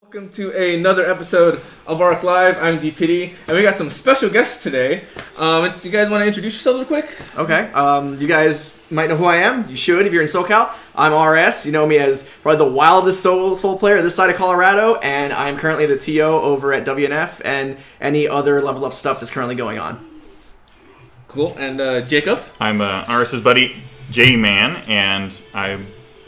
Welcome to another episode of ArcLive. I'm D-Piddy, and we got some special guests today. Do you guys want to introduce yourselves real quick? Okay. You guys might know who I am. You should if you're in SoCal. I'm RS. You know me as probably the wildest soul player this side of Colorado, and I'm currently the TO over at WNF and any other level up stuff that's currently going on. Cool. And Jacob? I'm RS's buddy, J-Man, and I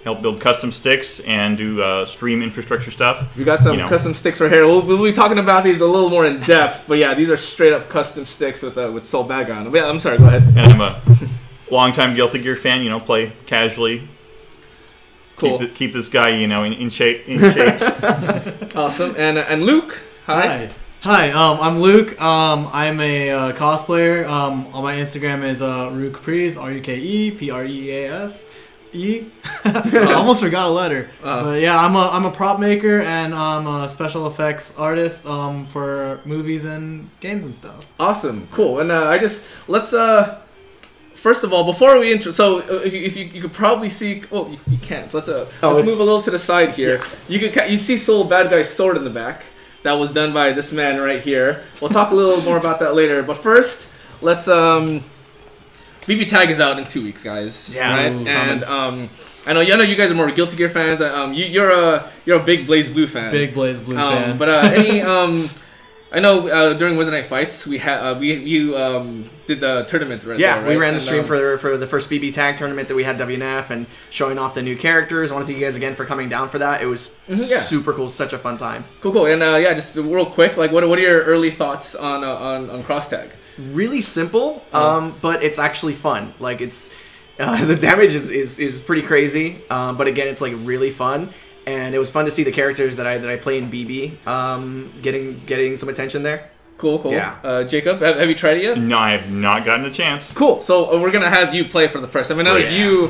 help build custom sticks and do stream infrastructure stuff. We got some custom sticks right here. We'll be talking about these a little more in depth, but yeah, these are straight up custom sticks with Soul Badguy on them. Yeah, I'm sorry, go ahead. And I'm a longtime Guilty Gear fan, play casually. Cool. Keep this guy, in shape. Awesome. And Luke, hi. Hi, I'm Luke. I'm a cosplayer. On my Instagram is Rukeprees, RUKEPREAS. I almost forgot a letter. But yeah, I'm a prop maker and I'm a special effects artist for movies and games and stuff. Awesome, cool. And let's first of all, before we intro, so if you could probably see, you can't. Let's move a little to the side here. Yeah. You see Soul Badguy's sword in the back. That was done by this man right here. We'll talk a little more about that later. But first, let's BB Tag is out in 2 weeks, guys. Yeah, right? And I know you guys are more Guilty Gear fans. You're a big BlazBlue fan. Big BlazBlue fan. But I know during Wednesday Night Fights we did the tournament. Right? Yeah, right? We ran the stream for the first BB Tag tournament that we had WNF and showing off the new characters. I want to thank you guys again for coming down for that. It was super cool, such a fun time. Cool. And just real quick, like what are your early thoughts on Cross Tag? Really simple, but it's actually fun. Like it's the damage is pretty crazy, but again, it's like really fun, and it was fun to see the characters that I play in BB getting some attention there. Cool. Yeah. Jacob, have you tried it yet? No, I have not gotten a chance. Cool. So we're gonna have you play for the first time. I know you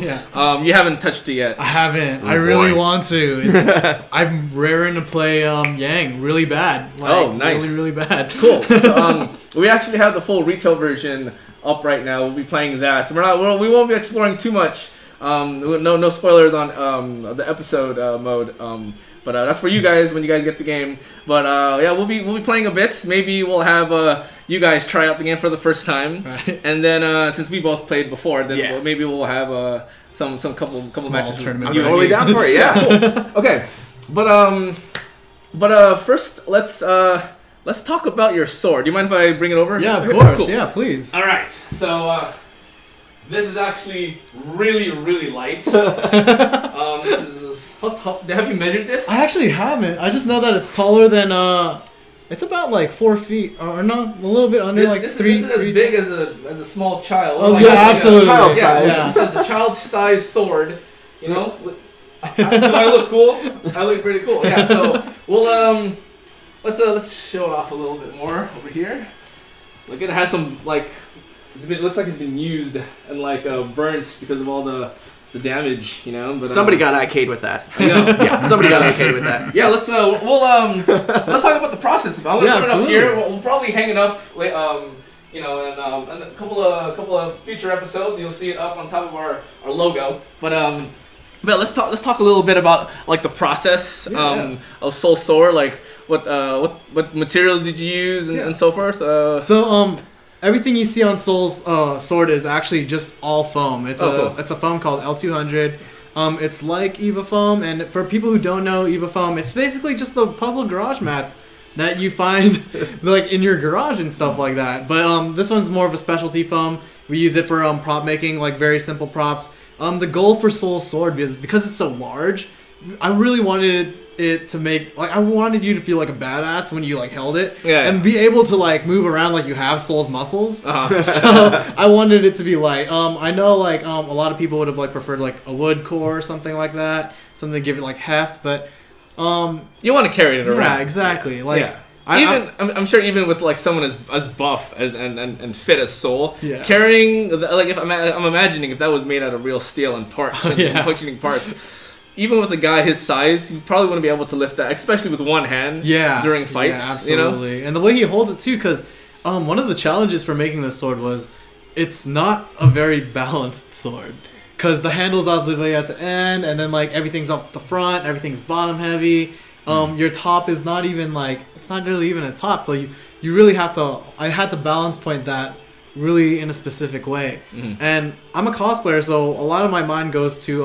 haven't touched it yet. I haven't. I really want to. I'm raring to play Yang really bad. Like, nice. Really bad. Cool. So we actually have the full retail version up right now. We'll be playing that. We won't be exploring too much. No spoilers on the episode mode. But that's for you guys when you guys get the game. But we'll be playing a bit. Maybe we'll have you guys try out the game for the first time, right. And then since we both played before, then maybe we'll have some couple matches. I'm totally down for it. Yeah. Cool. Okay. But first let's talk about your sword. Do you mind if I bring it over? Yeah, of course. Cool. Yeah, please. All right. So this is actually really, really light. This is have you measured this? I actually haven't. I just know that it's taller than it's about like 4 feet or no, a little bit under This is as big as a small child. Oh yeah, absolutely. Child size. Yeah. This is a child-sized sword. Do I look cool? I look pretty cool. Yeah. So we'll let's show it off a little bit more over here. Look, it has some it looks like it's been used and burnt because of all the damage, But somebody got IK'd with that. I know. Yeah, somebody got IK'd with that. Yeah, let's talk about the process. I'm gonna put it up here. We'll probably hang it up, and a couple of future episodes. You'll see it up on top of our logo. But let's talk a little bit about the process of Soul Sword. What materials did you use and so forth. Everything you see on Soul's sword is actually just all foam. It's a foam called L200. It's like Eva foam, and for people who don't know Eva foam, it's basically just the puzzle garage mats that you find in your garage and stuff like that. But this one's more of a specialty foam. We use it for prop making, very simple props. The goal for Soul's sword is because it's so large, I really wanted it to make I wanted you to feel like a badass when you held it and be able to move around like you have Soul's muscles. So I wanted it to be light. I know a lot of people would have preferred a wood core or something like that, something to give it heft, but you want to carry it around. Yeah, exactly. I'm sure even with someone as buff and fit as Soul, carrying I'm imagining if that was made out of real steel and parts and functioning parts. Even with a guy his size, you probably wouldn't be able to lift that, especially with one hand. During fights. Yeah, absolutely. And the way he holds it too, because one of the challenges for making this sword was it's not a very balanced sword. Because the handle's all the way at the end, and then everything's up the front, everything's bottom heavy. your top is not even like, it's not really even a top. So you really have to, I had to balance point that really in a specific way. And I'm a cosplayer, so a lot of my mind goes to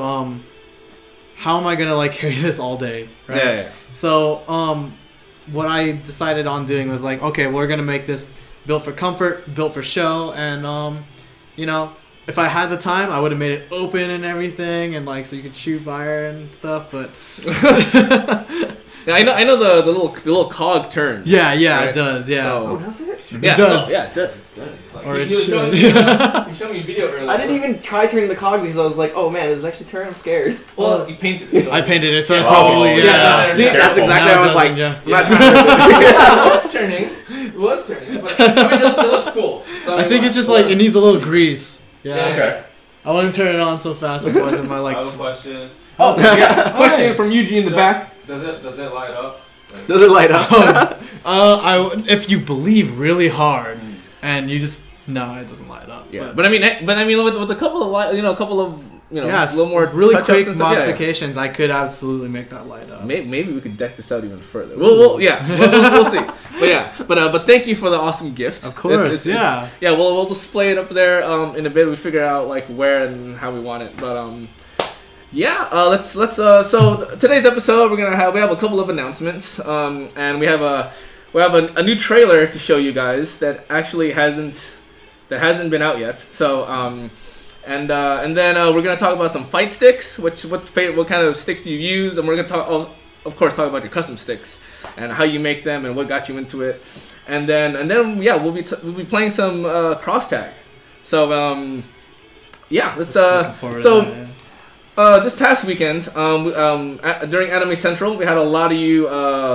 how am I gonna like carry this all day, right? Yeah. So what I decided on doing was like, okay, we're gonna make this built for comfort, built for show, and you know, if I had the time, I would have made it open and everything, and like so you could shoot fire and stuff. But yeah, I know the little cog turns. Yeah, right? It does. Yeah. Oh, does it? Yeah, it does. No, yeah, it does. Like, Or it you should. you showed me a video earlier. I didn't even try turning the cog because I was like, oh man, does it actually turn? I'm scared. Well, you painted it. So. I painted it, so it Oh, probably yeah. See, Careful. that's exactly Now what I was it like. doesn't, yeah. I'm not trying to Yeah, it was turning. But I mean, it looks cool. So, I think it's just like it needs a little grease. Yeah. Okay. I wouldn't turn it on so fast, otherwise it might I like. have a question. Oh, yes. Question from Eugene in the back. Does it light up? Like, Does it light up? If you believe really hard, and you just no, it doesn't light up. Yeah, but I mean, with a couple of a couple of yes, a little more really touch-ups quick and stuff, modifications, I could absolutely make that light up. Maybe we could deck this out even further. We'll see. But yeah, but thank you for the awesome gift. Of course, yeah. We'll display it up there in a bit. We figure out like where and how we want it, but let's so today's episode we have a couple of announcements, and we have a new trailer to show you guys that actually hasn't been out yet. So and then we're gonna talk about some fight sticks, what kind of sticks do you use, and we're gonna talk, of course, talk about your custom sticks and how you make them and what got you into it, and then we'll be playing some cross tag. So let's this past weekend, during Anime Central, we had a lot of you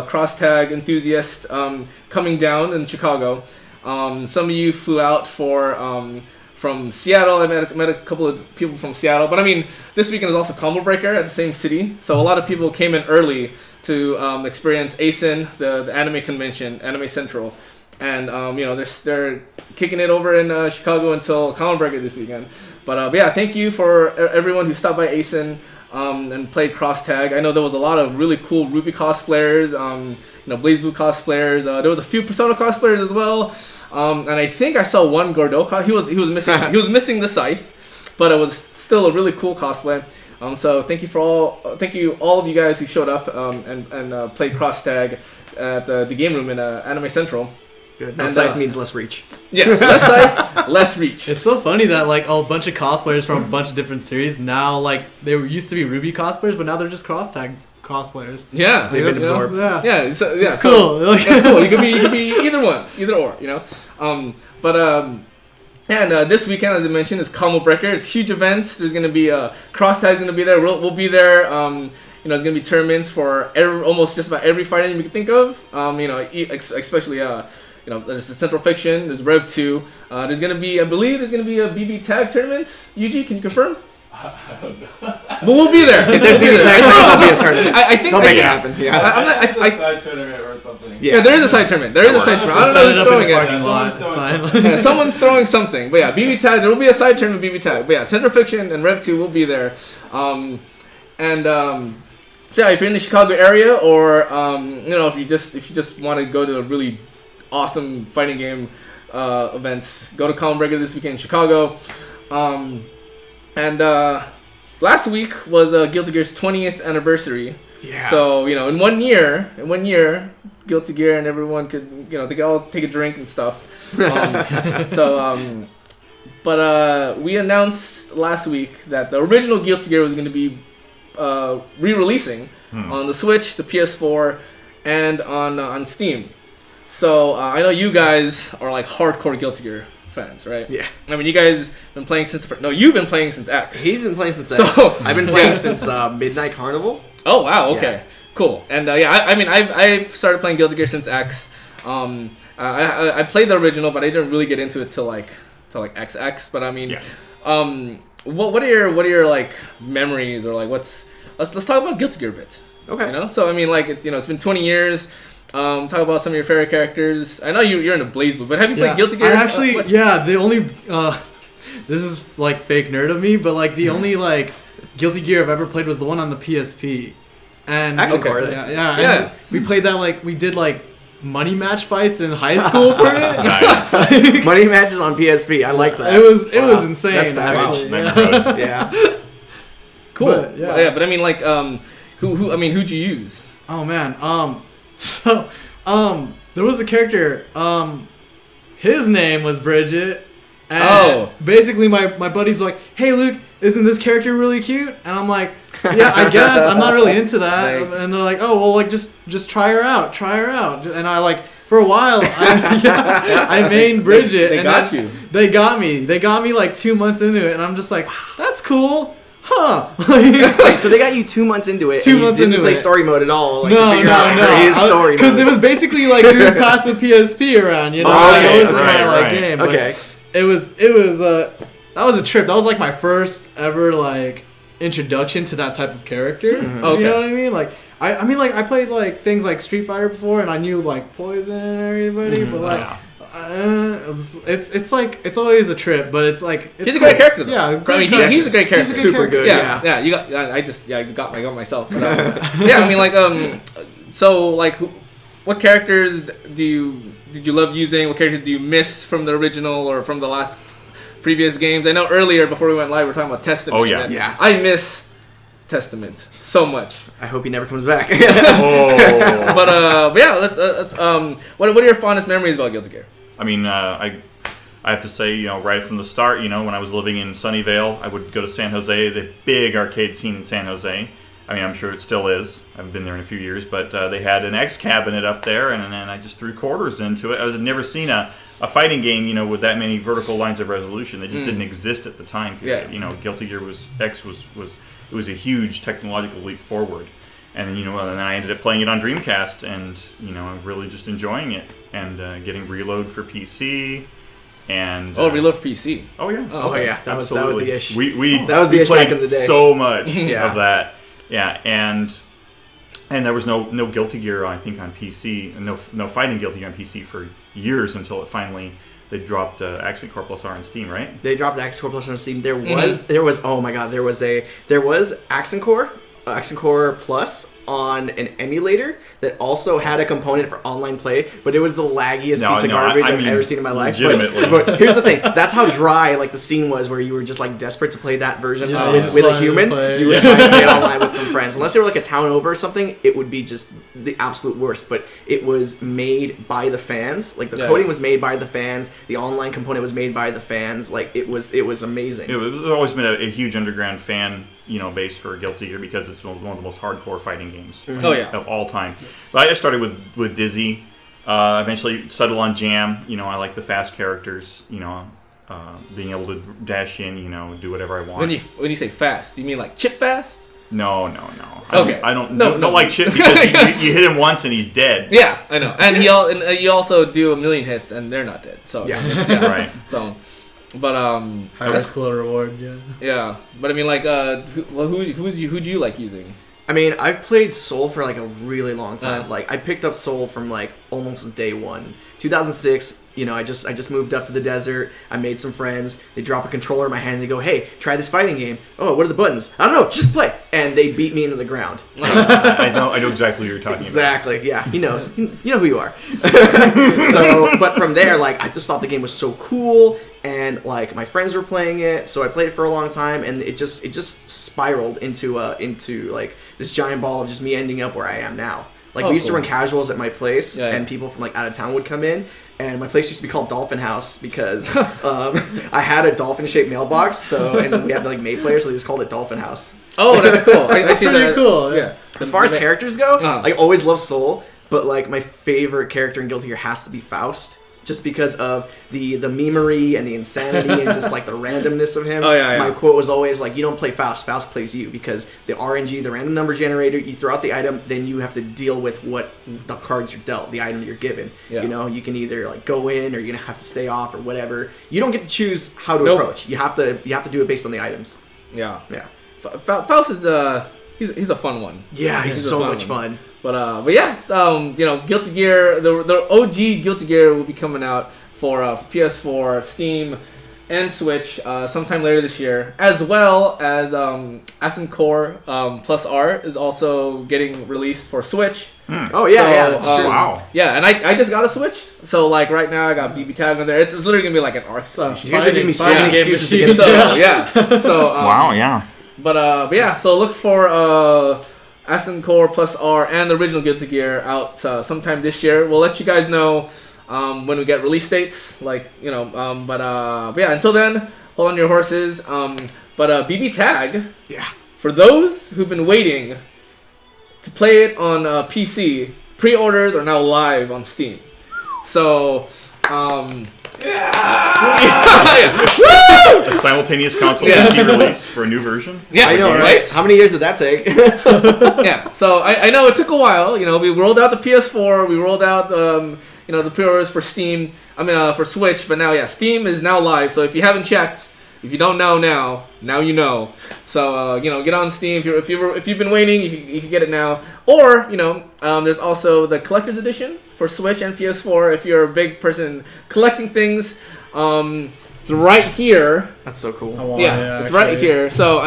cross tag enthusiasts coming down in Chicago. Some of you flew out from Seattle. I met a couple of people from Seattle, but I mean, this weekend is also Combo Breaker at the same city, so a lot of people came in early to experience ASIN, the anime convention, Anime Central, and they're kicking it over in Chicago until Combo Breaker this weekend. But thank you for everyone who stopped by ASIN and played cross tag. I know there was a lot of really cool Ruby cosplayers, BlazBlue cosplayers. There was a few Persona cosplayers as well. And I think I saw one Gordo. He was missing the scythe, but it was still a really cool cosplay. So thank you all of you guys who showed up and played cross tag at the game room in Anime Central. Good. Less scythe means less reach. Yes, less scythe, less reach. It's so funny that like a bunch of cosplayers from a bunch of different series now, like they used to be Ruby cosplayers, but now they're just cross tag cosplayers. Yeah, they've been absorbed. It's cool. That's cool. You could be either one, either or. And this weekend, as I mentioned, is Combo Breaker. It's huge events. There's gonna be cross tag. Gonna be there. We'll be there. There's gonna be tournaments for almost just about every fighting you can think of. Especially there's the Central Fiction. There's Rev 2. There's gonna be, I believe, a BB tag tournament. Yuji, can you confirm? But we'll be there. If there's BB tag, there'll be a tournament. I think they'll make it happen. Yeah. It's a side tournament or something. Yeah, there is a side tournament. I don't know who's throwing it. Someone's throwing something. But yeah, BB tag. There will be a side tournament BB tag. But yeah, Central Fiction and Rev 2 will be there. So yeah, if you're in the Chicago area, or if you just want to go to a really awesome fighting game event, go to Combo Breaker this weekend in Chicago. Last week was Guilty Gear's 20th anniversary. Yeah. So in one year, Guilty Gear and everyone could they could all take a drink and stuff. But we announced last week that the original Guilty Gear was going to be re-releasing on the Switch, the PS4, and on Steam. So I know you guys are like hardcore Guilty Gear fans, right? Yeah. I mean, you guys been playing since you've been playing since X. He's been playing since X. I've been playing since Midnight Carnival. Oh wow! Okay, cool. And I've started playing Guilty Gear since X. I played the original, but I didn't really get into it till like XX. But I mean, what are your like memories, or like let's talk about Guilty Gear a bit. Okay. So I mean, like it's been 20 years. Talk about some of your favorite characters. I know you're into BlazBlue, but have you played Guilty Gear? I actually, the only this is like fake nerd of me, but like the only like Guilty Gear I've ever played was the one on the PSP. And Action Core. Yeah. And we played that we did money match fights in high school for it. Nice. Money matches on PSP. I like that. It was insane. That's savage. Yeah. Cool. But, but I mean, who'd you use? Oh man. There was a character. His name was Bridget. And basically, my buddies were like, "Hey, Luke, isn't this character really cute?" And I'm like, "Yeah, I guess. I'm not really into that." And they're like, "Oh, well, just try her out. And I for a while, I mained Bridget. They got you. They got me. They got me 2 months into it, and I'm just like, "That's cool." Huh? Wait, so they got you 2 months into it. 2 months you didn't into play it. story mode at all. No. His story Because mode. it was basically you would pass the PSP around, you know. Okay, it wasn't right. game. But Okay. It was that was a trip. That was my first ever introduction to that type of character. Mm-hmm. Okay. You know what I mean? I mean I played things like Street Fighter before, and I knew Poison and everybody, but it's always a trip. But it's he's a great character though. Yeah, he's a great character. He's super good. Yeah. You got. I got myself. But, yeah, I mean so what characters did you love using? What characters do you miss from the original or from the last previous games? I know earlier before we went live we were talking about Testament. Oh yeah, yeah. I miss Testament so much. I hope he never comes back. But yeah, let's what are your fondest memories about Guilty Gear? I mean, I have to say, right from the start, when I was living in Sunnyvale, I would go to San Jose, the big arcade scene in San Jose. I mean, I'm sure it still is. I haven't been there in a few years, but they had an X cabinet up there, and I just threw quarters into it. I had never seen a fighting game, with that many vertical lines of resolution. They just didn't exist at the time period. Yeah. Guilty Gear X was a huge technological leap forward. And then, and then I ended up playing it on Dreamcast, and really just enjoying it, and getting Reload for PC. And Reload for PC. Oh yeah. Oh yeah. That was the issue. We that was the issue played back in the day. so much Yeah. of that. Yeah, and there was no Guilty Gear, I think, on PC, and no fighting Guilty Gear on PC for years until it finally they dropped Action Core Plus R on Steam, right? They dropped Action Core Plus on Steam. There was oh my god, there was Action Core Plus on an emulator that also had a component for online play, but it was the laggiest piece of garbage I've ever seen in my life. But here's the thing: that's how dry the scene was, where you were just desperate to play that version with a human. You were trying to play it online with some friends, unless they were a town over or something. It would be just the absolute worst. But it was made by the fans. The coding was made by the fans. The online component was made by the fans. It was amazing. There's always been a huge underground fan base for Guilty Gear because it's one of the most hardcore fighting games of all time. But I started with Dizzy. Eventually settled on Jam. I like the fast characters. Being able to dash in. Do whatever I want. When you say fast, do you mean chip fast? No. Okay. I don't like Chip because you hit him once and he's dead. Yeah, I know. And you also do a million hits and they're not dead. So yeah. Right. So. But high risk, low reward. Yeah. But I mean, who'd you like using? I mean, I've played Soul for a really long time. I picked up Soul from almost day one. 2006. I just moved up to the desert. I made some friends. They drop a controller in my hand and they go, "Hey, try this fighting game." "Oh, what are the buttons?" "I don't know. Just play." And they beat me into the ground. I know exactly what you're talking Exactly. Yeah, he knows. You know who you are. But from there, I just thought the game was so cool, and my friends were playing it, so I played it for a long time, and it just spiraled into this giant ball of just me ending up where I am now. We used to run casuals at my place, and people from out of town would come in, and my place used to be called Dolphin House because I had a dolphin-shaped mailbox, and we had maid players, so they just called it Dolphin House. Oh, that's cool. I see pretty that. cool. Yeah. As far as characters go, I always love Soul, but my favorite character in Guilty Gear has to be Faust. Just because of the memery and the insanity and just the randomness of him. My quote was always you don't play Faust, Faust plays you, because the RNG, the random number generator, you throw out the item, then you have to deal with what the cards you're dealt, the item you're given. You can either go in or you're gonna have to stay off or whatever. You don't get to choose how to approach. You have to do it based on the items. Yeah. Faust is he's a fun one. Yeah, he's so much fun. But yeah, Guilty Gear, the OG Guilty Gear will be coming out for PS4, Steam, and Switch sometime later this year, as well as Ascent Core Plus R is also getting released for Switch. Oh yeah, that's true. Wow. Yeah, and I just got a Switch, so like right now I got BB Tag on there. It's literally gonna be like an Arc situation. You guys are giving me so many excuses to get So Switch. yeah, so Wow, yeah. But yeah, so look for Ascent Core Plus R and the original Guilty Gear out sometime this year. We'll let you guys know when we get release dates, like but yeah, until then, hold on to your horses. But BB Tag, Yeah. for those who've been waiting to play it on PC, pre-orders are now live on Steam. So, A simultaneous console PC release for a new version. yeah, I know, right? How many years did that take? Yeah, so I know it took a while. We rolled out the PS4, we rolled out the pre-orders for Steam. For Switch, but now Steam is now live. So if you haven't checked, if you don't know now you know. So get on Steam. If you've been waiting, you can get it now. Or there's also the collector's edition for Switch and PS4. If you're a big person collecting things, it's right here. That's so cool. It's right here. So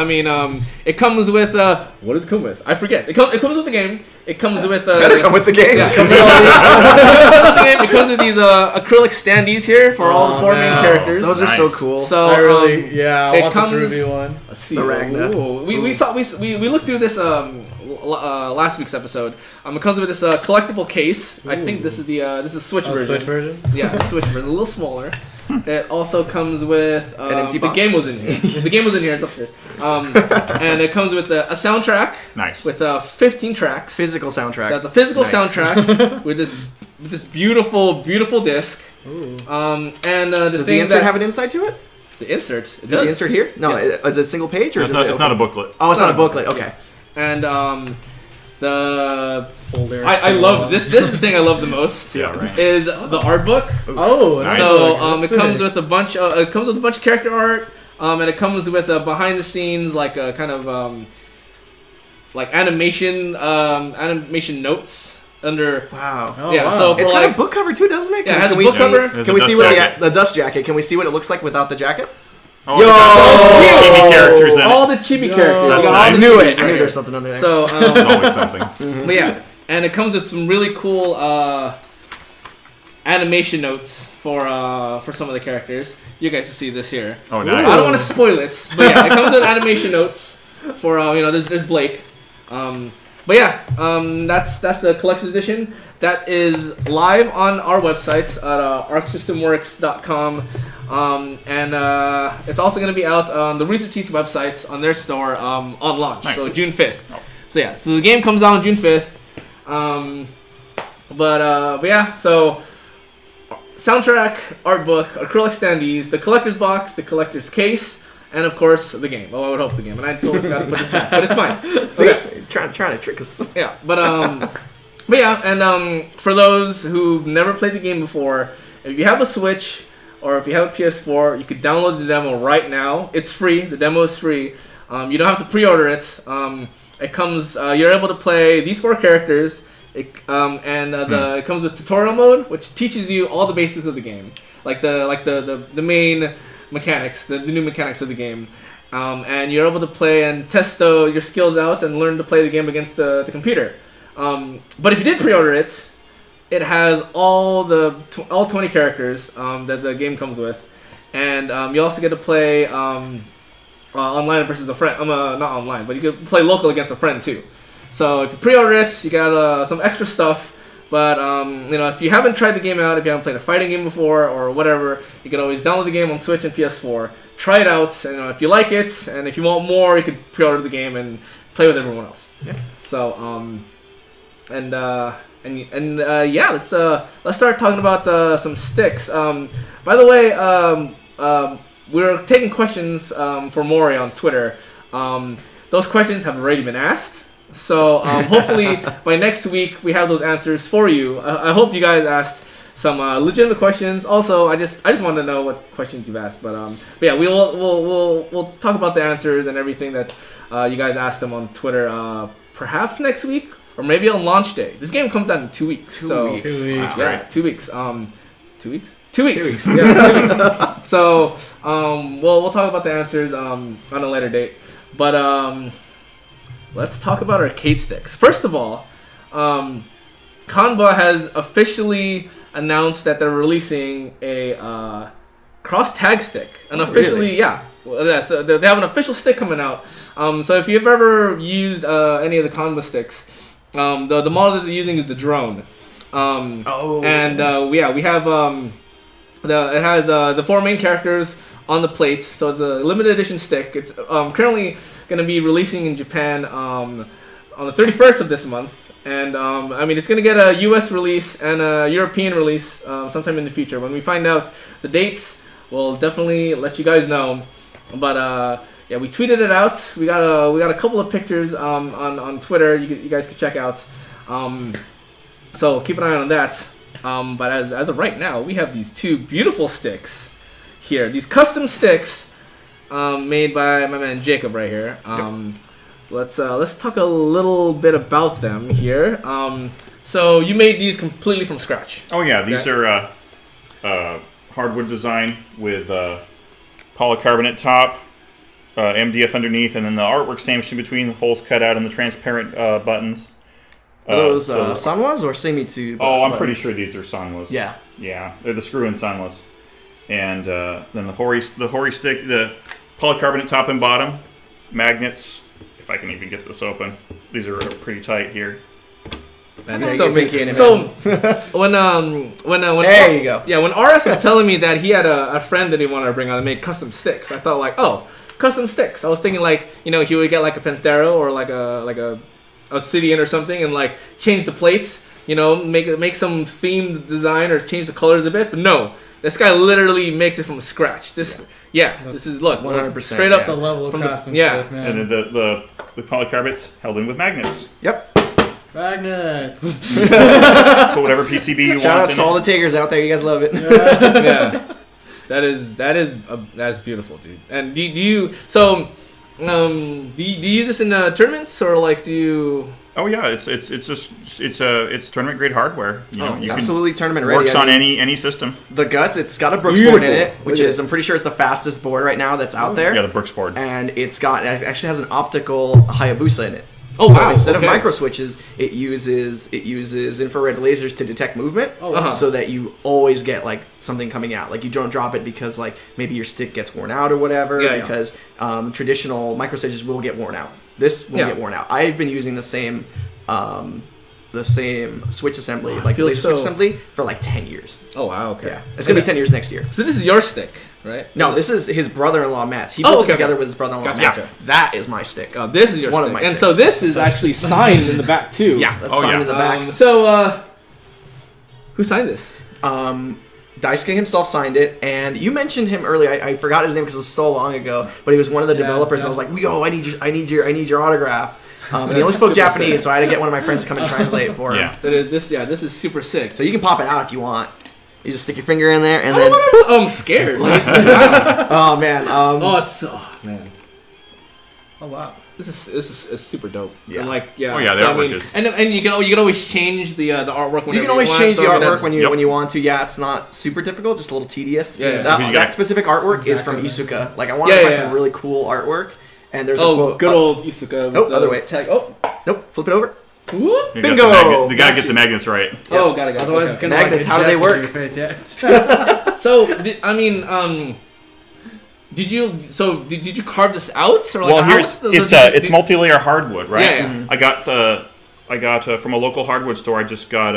it comes with what does it come with? I forget. It comes with the game. It comes with Better come with the game. it comes with these acrylic standees here for all the four main characters. Those are so cool. So I really, I it want comes, this Ruby one. Let's see. The Ragna. Ooh. We looked through this last week's episode. It comes with this collectible case. I think this is Switch version. Switch version? Yeah, the Switch version, a little smaller. It also comes with an empty the box. game was in here. The game was in here. It's upstairs. And it comes with a soundtrack. Nice. With 15 tracks. Physical soundtrack. So it's a physical Nice. soundtrack with this beautiful disc. Ooh. And Does the insert have an inside to it? the insert? It The does. insert here? No, Yes. is it a single page or No, it's does not, it it's not a booklet. Oh, it's not a booklet. Okay. And the Full lyrics. I love this. This is the thing I love the most. Yeah, right. Is the art book. Oh, Nice. So that's it comes sick. with a bunch. It comes with a bunch of character art. And it comes with behind the scenes like a kind of like animation notes under. Wow. Oh, yeah. wow. So for It's like got a book cover too, doesn't it? Yeah, it has Can a we book see? cover. There's Can a we dust see what jacket. the dust jacket? Can we see what it looks like without the jacket? Oh, Yo! it's got the characters in it. all the chibi Yo. characters. That's You got all nice. the I knew chibis it. I right knew here. there's something under there. So Always something. but yeah, and it comes with some really cool animation notes for some of the characters. You guys can see this here. Oh, I nice. don't want to spoil it, but yeah, it comes with animation notes for there's Blake. But yeah, that's the collector's edition. That is live on our website at arcsystemworks.com. And it's also going to be out on the Rooster Teeth website on their store on launch, Nice. so June 5th. Oh. So yeah, so the game comes out on June 5th. But yeah, so soundtrack, art book, acrylic standees, the collector's box, the collector's case, and of course the game. Well, I would hope the game, and I totally forgot to put this back, but it's fine. See, Okay. trying to trick us. Yeah, but yeah, and for those who've never played the game before, if you have a Switch or if you have a PS4, you could download the demo right now. It's free. The demo is free. You don't have to pre-order it. It comes. You're able to play these 4 characters. It comes with tutorial mode, which teaches you all the basics of the game, like the main mechanics, the new mechanics of the game. And you're able to play and test your skills out and learn to play the game against the computer. But if you did pre-order it, it has all 20 characters that the game comes with, and you also get to play online versus a friend. Not online, but you can play local against a friend too. So if you pre-order it, you got some extra stuff. But if you haven't tried the game out, if you haven't played a fighting game before or whatever, you can always download the game on Switch and PS4. Try it out, and if you like it, and if you want more, you could pre-order the game and play with everyone else. Yeah. So yeah, let's start talking about some sticks. By the way, we're taking questions for Maury on Twitter. Those questions have already been asked. So hopefully by next week we have those answers for you. I hope you guys asked some legitimate questions. Also, I just want to know what questions you've asked. But yeah, we'll talk about the answers and everything that you guys asked them on Twitter. Perhaps next week or maybe on launch day. This game comes out in 2 weeks. 2 weeks. 2 weeks. Yeah, 2 weeks. 2 weeks. 2 weeks. Yeah, 2 weeks. So, we'll talk about the answers on a later date. But let's talk about arcade sticks. First of all, Kanba has officially announced that they're releasing a cross tag stick, and officially, so they have an official stick coming out. So if you've ever used any of the Kanba sticks, the model that they're using is the drone. And we have it has the 4 main characters on the plate, so it's a limited edition stick. It's currently going to be releasing in Japan on the 31st of this month, and I mean, it's going to get a US release and a European release sometime in the future. When we find out the dates, we'll definitely let you guys know. But yeah, we tweeted it out. We got a couple of pictures on Twitter. You guys can check out. So keep an eye on that. But as of right now, we have these 2 beautiful sticks here. These custom sticks made by my man Jacob right here. Let's talk a little bit about them here. So you made these completely from scratch. Oh yeah, these are hardwood design with polycarbonate top, MDF underneath, and then the artwork sandwiched in between, the holes cut out, and the transparent buttons. Are those Sanwas or Seimitsu? I'm pretty sure these are Sanwas. Yeah. Yeah, they're the screw-in Sanwas. And then the Hori stick, the polycarbonate top and bottom, magnets. If I can even get this open, these are pretty tight here. Man, this is so big. So when there you go. Yeah, when RS was telling me that he had a friend that he wanted to bring on and make custom sticks, I thought like, oh, custom sticks. I was thinking like, you know, he would get like a Pantero or like a Obsidian or something and like change the plates, you know, make some themed design or change the colors a bit. But no, this guy literally makes it from scratch. This is look 100% straight up. It's a level of craftsmanship, yeah. man. And then the polycarbonate's held in with magnets. Yep. Magnets. Put whatever PCB you want. Shout out to all the Tigers out there. You guys love it. Yeah. That's beautiful, dude. And do you use this in tournaments or like do you? Oh yeah, it's tournament grade hardware. You know, you absolutely tournament ready. Works on any system. The guts, it's got a Brooks board in it, which is I'm pretty sure it's the fastest board right now that's out there. Yeah, the Brooks board. And it actually has an optical Hayabusa in it. Oh wow! So instead of micro switches, it uses infrared lasers to detect movement, so that you always get like something coming out. Like you don't drop it because like maybe your stick gets worn out or whatever. Because traditional micro switches will get worn out. This won't get worn out. I've been using the same switch assembly, like laser switch assembly, for like 10 years. Oh wow! Okay. Yeah, it's gonna be 10 years next year. So this is your stick, right? No, this is his brother-in-law Matt's. He built it together with his brother-in-law Matt's. That is my stick. Oh, this is your one stick. of my and sticks. So this is actually signed in the back too. Yeah, that's signed in the back. So who signed this? Daisuke himself signed it, and you mentioned him earlier. I forgot his name because it was so long ago, but he was one of the developers. And I was like, "Yo, I need your autograph." And he only spoke Japanese, so I had to get one of my friends to come and translate it for him. This is super sick. So you can pop it out if you want. You just stick your finger in there, and then. I'm scared. Like, oh man. Man. Oh wow. This is super dope. Yeah. And like the artwork is. And you can always change the artwork whenever you can always want, change the artwork when you you want to. Yeah, it's not super difficult, just a little tedious. Yeah. That specific artwork is from Isuka. Like I wanted to find some really cool artwork, and there's a quote. Good old Isuka. Other way. Tag. Nope. Flip it over. Whoop. Bingo. You gotta get the magnets right. Yeah. Oh, got it. Otherwise, it's gonna magnets. How do they work? Your face, So I mean, did you carve this out? Or like, it's multi-layer hardwood, right? Yeah. Mm-hmm. I got from a local hardwood store. I just got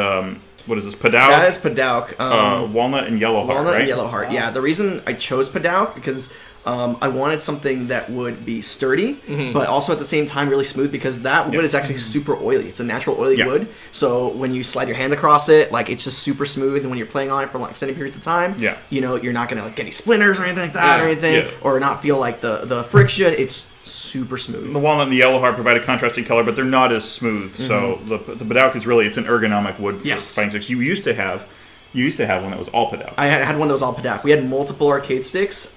what is this? Padauk. That is Padauk. Walnut and yellow heart. Walnut and yellow heart. Yeah. The reason I chose Padauk because I wanted something that would be sturdy, but also at the same time really smooth because that wood is actually super oily. It's a natural oily wood. So when you slide your hand across it, like it's just super smooth. And when you're playing on it for like extended periods of time, you know, you're not gonna like get any splinters or anything like that or anything, or not feel like the friction. It's super smooth. The walnut and the yellow heart provide a contrasting color, but they're not as smooth. So the Padauk is really, it's an ergonomic wood for fighting sticks. You You used to have one that was all Padauk. I had one that was all Padauk. We had multiple arcade sticks.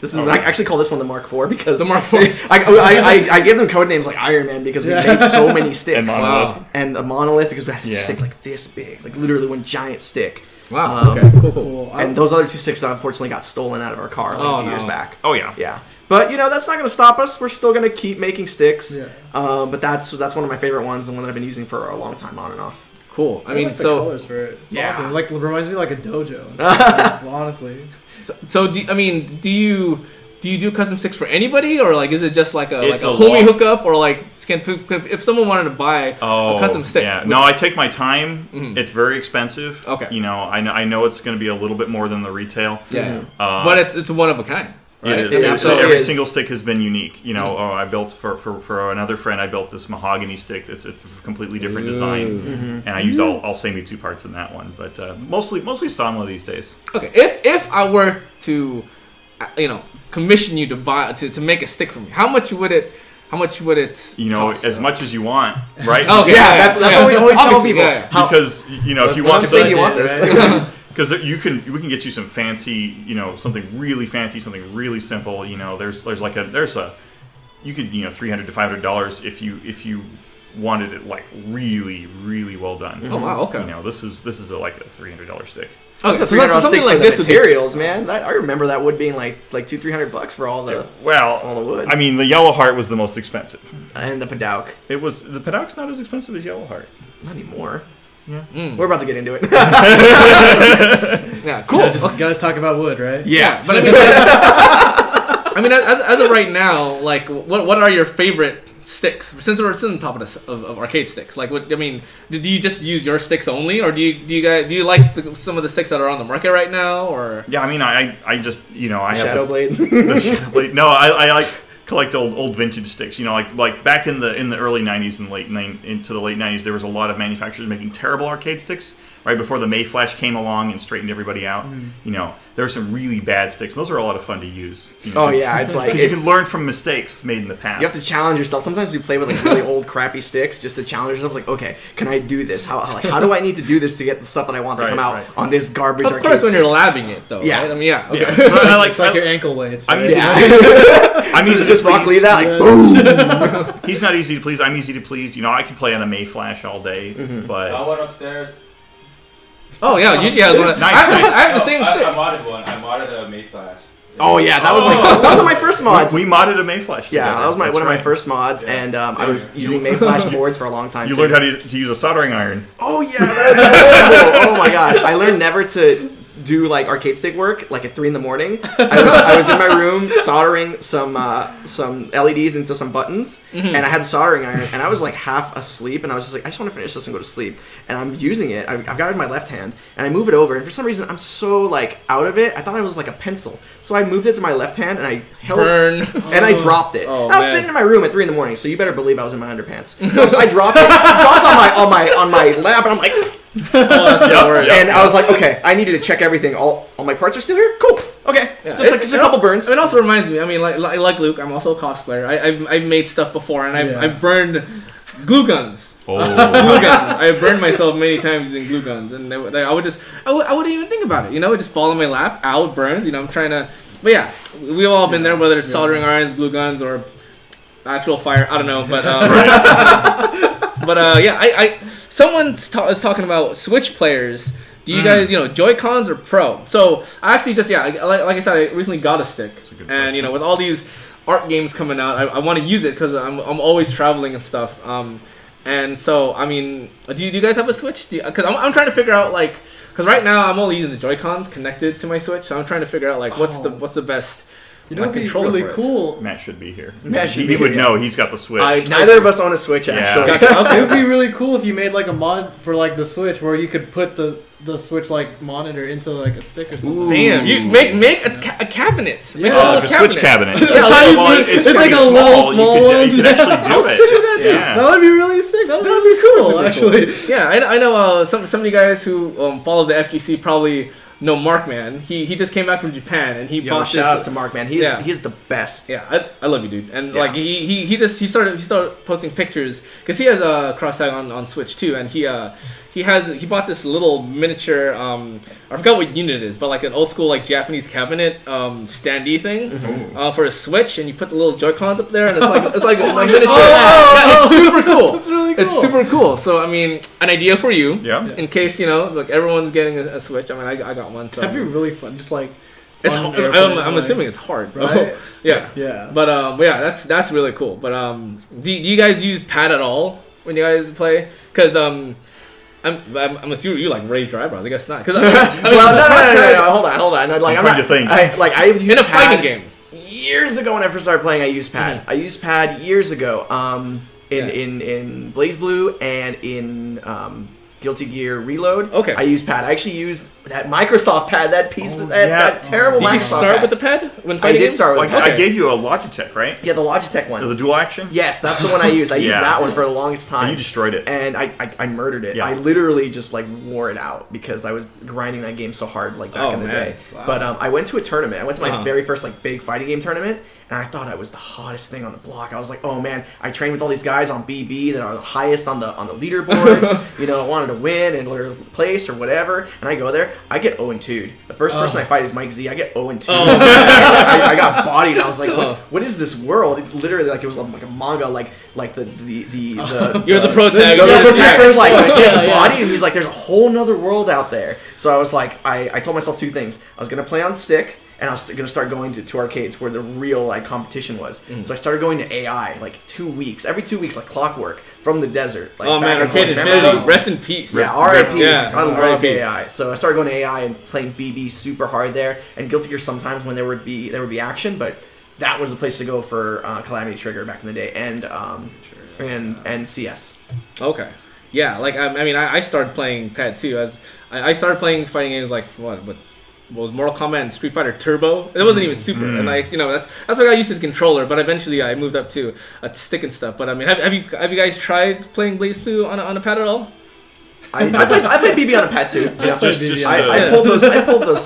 This is I actually call this one the Mark IV because the Mark IV. I gave them code names like Iron Man because we made so many sticks. And Monolith. Wow. And a Monolith because we had a stick like this big, like literally one giant stick. Wow. Okay. Cool. And those other 2 sticks unfortunately got stolen out of our car like a few years back. Oh yeah. Yeah. But that's not going to stop us. We're still going to keep making sticks. Yeah. But that's one of my favorite ones and one that I've been using for a long time on and off. Cool. I mean, like the colors for it. It's awesome. It reminds me of like a dojo. It's honestly. So do you do custom sticks for anybody, or like is it just like a homie hookup, or like if someone wanted to buy a custom stick? Yeah. No, I take my time. It's very expensive. Okay. I know it's going to be a little bit more than the retail. Yeah. But it's one of a kind. Right? It is. Every single stick has been unique. I built for another friend. I built this mahogany stick. That's a completely different design, and I used all Seimitsu parts in that one. But mostly Sanwa these days. Okay, if I were to, commission you to make a stick for me, how much would it cost? As much as you want, right? Okay, that's what we always tell people. Because if you want to, you want this. Because we can get you some fancy, something really fancy, something really simple. There's you could $300 to $500 if you wanted it like really really well done. Oh wow, okay. This is like a $300 stick. Okay, so $300 stick like this materials, man. I remember that wood being like $200-300 for all the wood. I mean, the Yellow Heart was the most expensive, and the Padauk. The Padauk's not as expensive as Yellow Heart. Not anymore. Yeah. We're about to get into it. Yeah, cool. Just guys talk about wood, right? Yeah. But I mean, as of right now, like, what are your favorite sticks? Since we're still on top of arcade sticks, like, do you just use your sticks only, or do you like some of the sticks that are on the market right now, or? Yeah, I mean, I just I have Shadow Blade. The Shadow Blade. No, I like collect old vintage sticks. Like back in the early '90s and into the late '90s, there was a lot of manufacturers making terrible arcade sticks. Right before the Mayflash came along and straightened everybody out, there were some really bad sticks. Those are a lot of fun to use. Oh yeah, it's like you can learn from mistakes made in the past. You have to challenge yourself. Sometimes you play with like really old crappy sticks just to challenge yourself. It's like, okay, can I do this? How do I need to do this to get the stuff that I want to come out on this garbage arcade? Of course, when stick? you're labbing it though. Yeah. Right? I mean, yeah. Okay. It's like your ankle weights. Right? I'm easy just Rock Lee that like boom. He's not easy to please. I'm easy to please. I can play on a Mayflash all day, but I went upstairs. Oh yeah, I have the same stick. I modded one. I modded a Mayflash. Oh yeah, that was one of my first mods. We modded a Mayflash. Yeah, that was one of my first mods, and I was using Mayflash boards for a long time. You learned how to use a soldering iron. Oh yeah, that was horrible. Oh my god, I learned never to do like arcade stick work like at 3 in the morning. I was in my room soldering some LEDs into some buttons, and I had the soldering iron, and I was like half asleep, and I was just like, I just want to finish this and go to sleep. And I'm using it. I've got it in my left hand, and I move it over, and for some reason I'm so like out of it. I thought it was like a pencil, so I moved it to my left hand, and I held and I dropped it. I was sitting in my room at 3 in the morning, so you better believe I was in my underpants. So I dropped it. It drops on my lap, and I'm like. And I was like, okay, I needed to check everything. All my parts are still here. Cool. Okay, just a couple burns. It also reminds me. I mean, like Luke, I'm also a cosplayer. I've made stuff before, and I've burned glue guns. Oh. Glue guns. I burned myself many times using glue guns, and I wouldn't even think about it. It would just fall in my lap. Ow, it burns. I'm trying to. But yeah, we've all been there, whether it's soldering irons, glue guns, or actual fire. I don't know, but. But yeah, someone is talking about Switch players. Do you guys, Joy-Cons or Pro? So I actually just like I said, I recently got a stick, and with all these art games coming out, I want to use it because I'm always traveling and stuff. And so I mean, do you guys have a Switch? Because I'm trying to figure out because right now I'm only using the Joy-Cons connected to my Switch, so I'm trying to figure out what's the best. It'd be really cool. Matt should be here. He would know. He's got the Switch. Neither of us own a Switch, actually. It would be really cool if you made like a mod for like the Switch where you could put the Switch like monitor into like a stick or something. Ooh. Damn, you make a cabinet. Yeah. Like a Switch cabinet. It's like a little small one. You could actually do it. Yeah. That would be really sick. That would be cool, actually. Cool. Yeah, I know some of you guys who follow the FGC probably know Markman. He just came back from Japan and he bought this. Shout outs to Markman. He is the best. Yeah, I love you, dude. And like he started posting pictures because he has a cross tag on Switch too, and he bought this little miniature miniature. I forgot what unit it is, but like an old school like Japanese cabinet standee thing for a Switch, and you put the little Joy-Cons up there, and it's like a miniature. It's super cool. That's really cool. It's super cool. So I mean, an idea for you. Yeah. In case like everyone's getting a Switch. I mean, I got one. So That'd be really fun. Just like it's. I'm assuming it's hard. Right? Yeah. Yeah. But that's really cool. But do you guys use pad at all when you guys play? Because I'm assuming you like raised your eyebrows. I guess not. Because no. Hold on. Like I'm trying to think. I used in a pad fighting game. years ago when I first started playing. I used pad. Mm-hmm. I used pad years ago. In BlazBlue and in Guilty Gear Reload. Okay. I used pad. I actually used that Microsoft pad. That piece of that terrible Did Microsoft you start pad. with the pad when I fighting did games? start with. Like Okay. I gave you a Logitech, right? Yeah, the Logitech one. The dual action. Yes, that's the one I used. I used that one for the longest time. And you destroyed it. And I murdered it. Yeah. I literally just like wore it out because I was grinding that game so hard like back in the day. Wow. But I went to a tournament. I went to my Uh-huh. very first like big fighting game tournament, and I thought I was the hottest thing on the block. I was like, oh man, I trained with all these guys on BB that are the highest on the leaderboards. I wanted to win and place or whatever. And I go there, I get 0-2'd. The first person I fight is Mike Z. I get 0-2. I got bodied. I was like, what is this world? It's literally like it was like a manga, like the You're the protagonist. the protagonist like gets Yeah. bodied, and he's like, there's a whole nother world out there. So I was like, I told myself two things. I was gonna play on stick, and I was gonna start going to arcades where the real like competition was. So I started going to AI like 2 weeks, every 2 weeks, like clockwork from the desert. Like, Oh man, back and Arcade forth. Remember Infinity. those? Rest in peace. Yeah, R.I.P. Yeah, I love R.I.P. AI. So I started going to AI and playing BB super hard there, and Guilty Gear sometimes when there would be action, but that was the place to go for Calamity Trigger back in the day, and CS. Okay. Yeah, like I started playing pad too. As I started playing fighting games like what was Mortal Kombat and Street Fighter Turbo. It wasn't even Super, and that's what I got used to the controller. But eventually I moved up to a stick and stuff. But I mean, have you guys tried playing BlazBlue on a pad at all? I played BB on a pad too. Yeah. I pulled those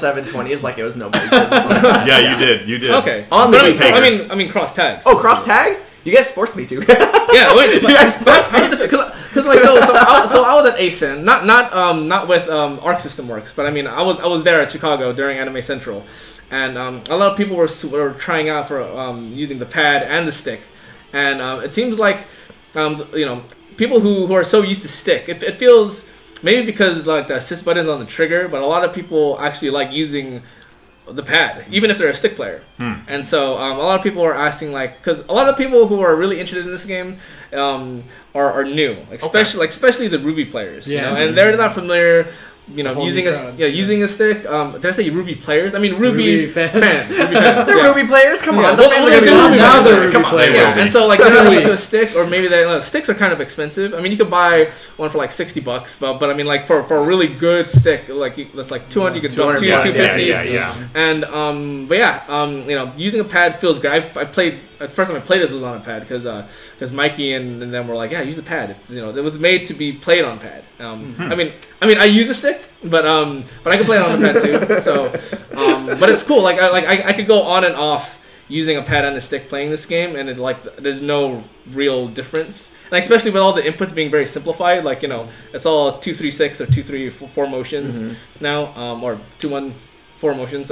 720s like it was nobody's business. On a pad. Yeah, you did. Okay. On the But Taker. I mean cross tags. Oh, cross tag? You guys forced me to. Yeah, wait, You guys forced me. because like so I was at ASIN, not with Arc System Works, but I mean I was there at Chicago during Anime Central, and a lot of people were trying out for using the pad and the stick, and it seems like people who are so used to stick, it feels maybe because like the assist button is on the trigger, but a lot of people actually like using the pad, even if they're a stick player. And so a lot of people are asking, like, because a lot of people who are really interested in this game are new, especially the Ruby players, and they're not familiar, using a stick. Did I say Ruby players? I mean Ruby fans. Ruby fans. They're Ruby players. Come on, the Well, fans are they're gonna be Ruby now fans. they're Ruby Come on, players. Yeah, and so like they're not used to a stick, or maybe sticks are kind of expensive. I mean, you could buy one for like $60, but I mean, like for a really good stick, like that's like 200, you could drop 250. Yeah. And using a pad feels great. I played. The first time I played this was on a pad because Mikey and them were like, yeah, use the pad. It was made to be played on pad. I mean, I use a stick, but I can play it on the pad too. So, but it's cool. Like I could go on and off using a pad and a stick playing this game, and there's no real difference. And especially with all the inputs being very simplified, like it's all 2-3-6 or 2-3-4 motions now, or 2-1-4 motions.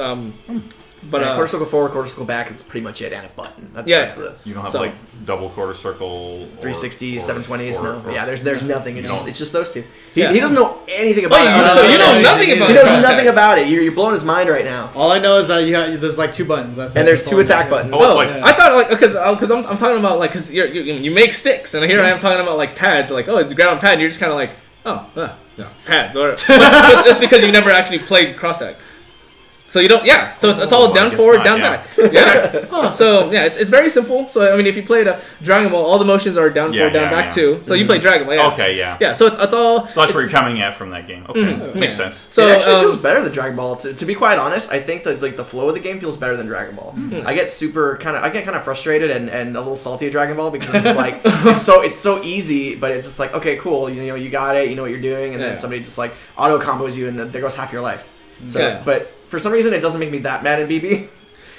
But quarter circle forward, quarter circle back. It's pretty much it, and a button. That's the You don't have like double quarter circle, 360s, 720s. No, yeah. There's nothing. It's just those two. He Yeah. doesn't know anything about it. So you know nothing about He it. knows nothing about it. You're blowing his mind right now. All I know is that there's like 2 buttons. That's And there's 2 attack buttons. Oh, it's like I thought like because I'm talking about like because you make sticks, and here I am talking about like pads. Like it's a ground pad. And you're just kind of like no pads. Or it's because you never actually played cross tag. So you don't, So it's all down forward, down back. Yeah. So it's very simple. So I mean, if you played a Dragon Ball, all the motions are down forward, down back too. So you play Dragon Ball. Yeah. Okay, yeah. Yeah. So it's all. So that's where you're coming at from that game. Okay, makes sense. So it actually feels better than Dragon Ball. To be quite honest, I think that like the flow of the game feels better than Dragon Ball. I get kind of frustrated and a little salty at Dragon Ball because it's just like it's so easy, but it's just like, okay, cool, you got it, you know what you're doing, and then somebody just like auto combos you, and then there goes half your life. So, but for some reason, it doesn't make me that mad at BB.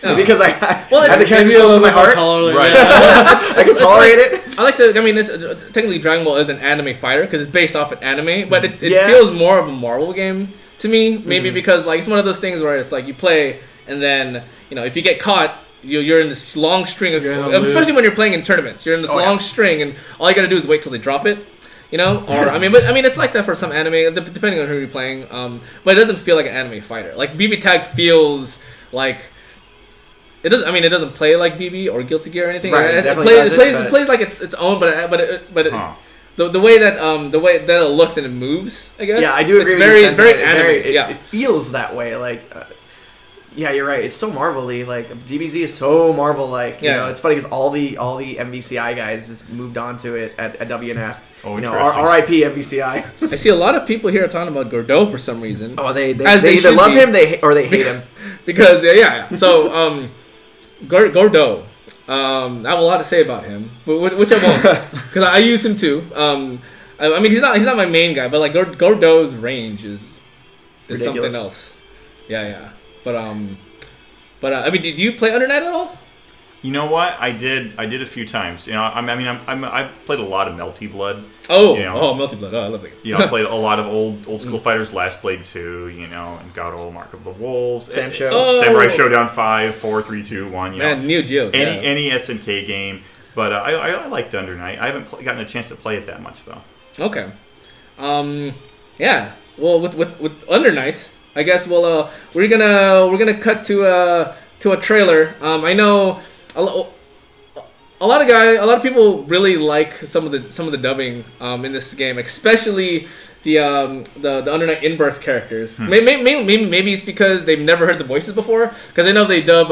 Because I have the character maybe so a close to little my bit more heart. tolerant. Right. Yeah. I can tolerate it. I like to. I mean, it's, technically Dragon Ball is an anime fighter because it's based off an anime, but it Yeah. feels more of a Marvel game to me. Maybe because like it's one of those things where it's like you play and then if you get caught, you're in this long string of, especially when you're playing in tournaments. You're in this long string, and all you gotta do is wait till they drop it. Or I mean, it's like that for some anime, depending on who you're playing. But it doesn't feel like an anime fighter. Like BB Tag feels like it doesn't. I mean, it doesn't play like BB or Guilty Gear or anything. Right, it plays like it's own, but the way that it looks and it moves, I guess. Yeah, I do agree. It's very anime. It feels that way. Like, yeah, you're right. It's so Marvel-y. Like DBZ is so Marvel-like. You know, it's funny because all the MVCI guys just moved on to it at WNF. Oh, RIP MVCI. I see a lot of people here talking about Gordeau for some reason. Oh, they either love him or they hate him. Because So Gordeau. I have a lot to say about him, which I won't, because I use him too. I mean, he's not my main guy, but like Gordeau's range is something else. Yeah. But I mean, do you play Under Night at all? You know what? I did a few times. I played a lot of Melty Blood. Melty Blood. Oh, I love that. I played a lot of old school fighters. Last Blade 2. And Garo, Mark of the Wolves. Samurai Showdown 5, 4, 3, 2, 1. Man, Neo Geo. Any SNK game. But I liked Under Night. I haven't gotten a chance to play it that much though. Okay. Yeah. Well, with Under Night, I guess we're gonna cut to a trailer. I know a lot of people really like some of the dubbing in this game, especially the Under Night in-birth characters. Maybe it's because they've never heard the voices before. Because I know they dub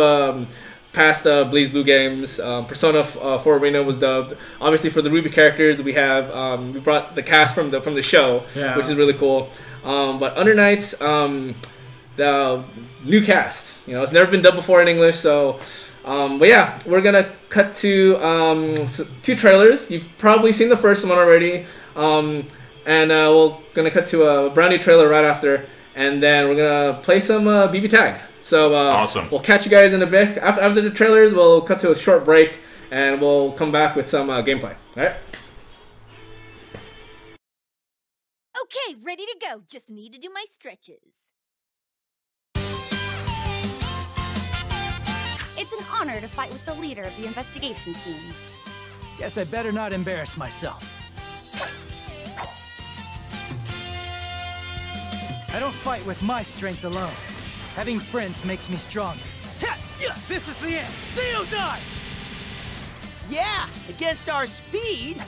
past BlazBlue games. Persona 4 Arena was dubbed. Obviously, for the Ruby characters, we brought the cast from the show, which is really cool. But Under Night's the new cast. It's never been dubbed before in English, so. But yeah, we're gonna cut to 2 trailers. You've probably seen the first one already, and we're gonna cut to a brand new trailer right after, and then we're gonna play some BB Tag. So awesome. We'll catch you guys in a bit. After the trailers, we'll cut to a short break, and we'll come back with some gameplay. All right. Okay, ready to go. Just need to do my stretches. It's an honor to fight with the leader of the investigation team. Guess I better not embarrass myself. I don't fight with my strength alone. Having friends makes me stronger. This is the end. Zeo die! Yeah, against our speed.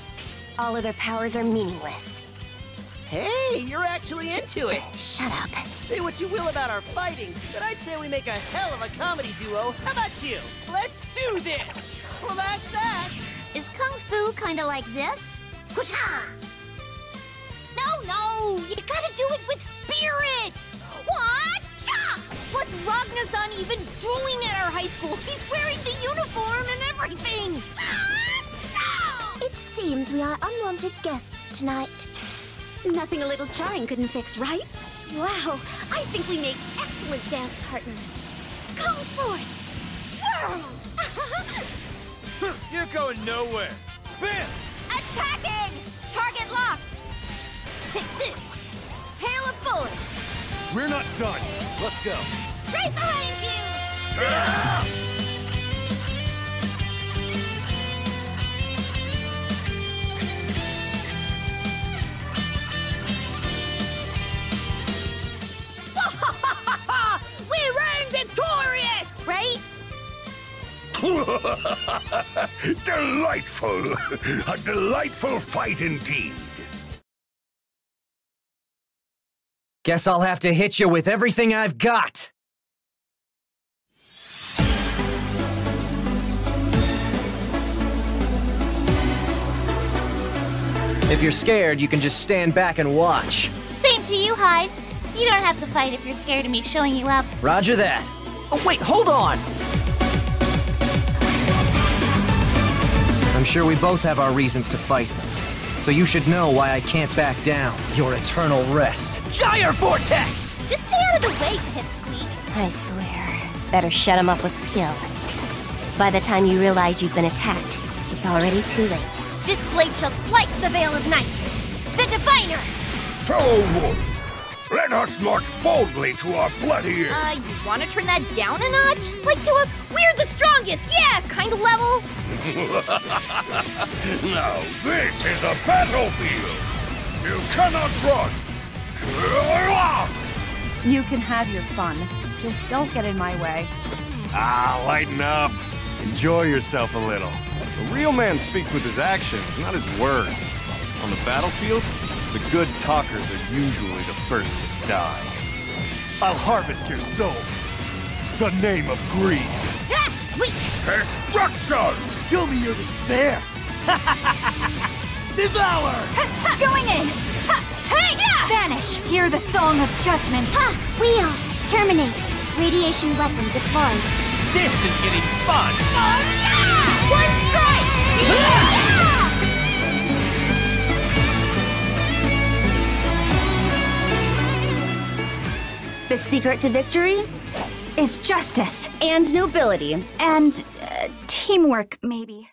All other powers are meaningless. Hey, you're actually into it. Shut up. Say what you will about our fighting, but I'd say we make a hell of a comedy duo. How about you? Let's do this! Well, that's that! Is Kung Fu kinda like this? Hoo-cha! No! You gotta do it with spirit! What-cha! What's Ragnar-san even doing at our high school? He's wearing the uniform and everything! It seems we are unwanted guests tonight. Nothing a little charring couldn't fix, right? Wow, I think we make excellent dance partners. Come forth! Whirl! You're going nowhere. Bam! Attacking! Target locked! Take this! Hail of bullets! We're not done. Let's go. Right behind you! We reign victorious! Right? Delightful! A delightful fight indeed. Guess I'll have to hit you with everything I've got. If you're scared, you can just stand back and watch. Same to you, Hyde. You don't have to fight if you're scared of me showing you up. Roger that. Oh, wait, hold on! I'm sure we both have our reasons to fight. So you should know why I can't back down. Your eternal rest. Gyre Vortex! Just stay out of the way, Pipsqueak. I swear. Better shut him up with skill. By the time you realize you've been attacked, it's already too late. This blade shall slice the Veil of Night! The Diviner! Fellow Wolf, let us march boldly to our bloody end. You wanna turn that down a notch? Like to a we're the strongest, yeah, kind of level? Now this is a battlefield. You cannot run. You can have your fun. Just don't get in my way. Ah, lighten up. Enjoy yourself a little. A real man speaks with his actions, not his words. On the battlefield, the good talkers are usually the first to die. I'll harvest your soul. The name of greed. Weak! Destruction! Show me your despair! Devour! Going in! Take! Vanish! Hear the song of judgment! Wheel! Terminate! Radiation weapon deployed. This is getting fun! One strike! The secret to victory is justice and nobility and teamwork, maybe.